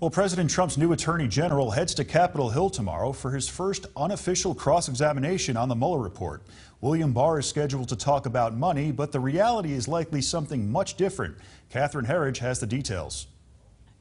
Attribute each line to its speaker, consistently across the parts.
Speaker 1: Well, President Trump's new Attorney General heads to Capitol Hill tomorrow for his first unofficial cross-examination on the Mueller Report. William Barr is scheduled to talk about money, but the reality is likely something much different. Catherine Herridge has the details.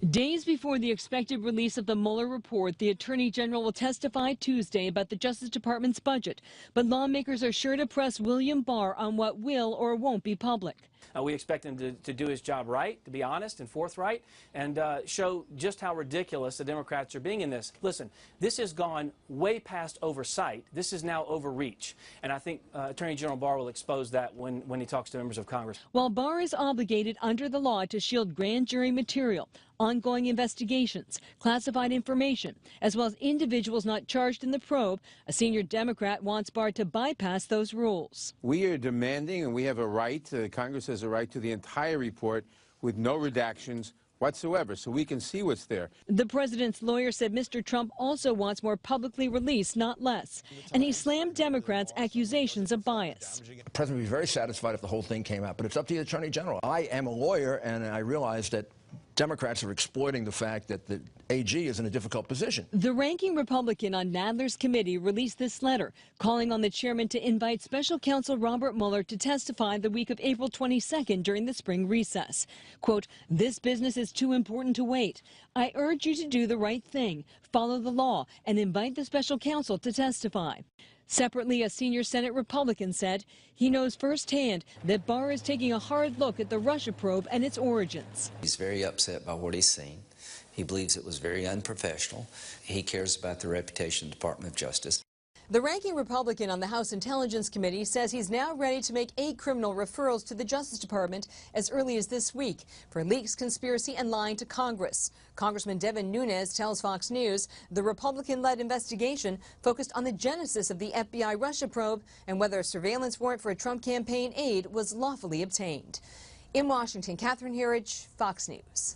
Speaker 2: Days before the expected release of the Mueller report, the Attorney General will testify Tuesday about the Justice Department's budget. But lawmakers are sure to press William Barr on what will or won't be public.
Speaker 3: We expect him to do his job right, to be honest and forthright, and show just how ridiculous the Democrats are being in this. Listen, this has gone way past oversight. This is now overreach. And I think Attorney General Barr will expose that when he talks to members of Congress.
Speaker 2: While Barr is obligated under the law to shield grand jury material, ongoing investigations, classified information, as well as individuals not charged in the probe, a senior Democrat wants Barr to bypass those rules.
Speaker 4: We are demanding, and we have a right, Congress has a right to the entire report with no redactions whatsoever, so we can see what's there.
Speaker 2: The president's lawyer said Mr. Trump also wants more publicly released, not less. And he slammed Democrats' accusations of bias.
Speaker 5: The president would be very satisfied if the whole thing came out, but it's up to the Attorney General. I am a lawyer, and I realize that Democrats are exploiting the fact that the AG is in a difficult position.
Speaker 2: The ranking Republican on Nadler's committee released this letter, calling on the chairman to invite special counsel Robert Mueller to testify the week of April 22nd during the spring recess. Quote, "This business is too important to wait. I urge you to do the right thing, follow the law, and invite the special counsel to testify." Separately, a senior Senate Republican said he knows firsthand that Barr is taking a hard look at the Russia probe and its origins.
Speaker 6: He's very upset by what he's seen. He believes it was very unprofessional. He cares about the reputation of the Department of Justice.
Speaker 2: The ranking Republican on the House Intelligence Committee says he's now ready to make 8 criminal referrals to the Justice Department as early as this week for leaks, conspiracy, and lying to Congress. Congressman Devin Nunes tells Fox News the Republican-led investigation focused on the genesis of the FBI Russia probe and whether a surveillance warrant for a Trump campaign aide was lawfully obtained. In Washington, Catherine Herridge, Fox News.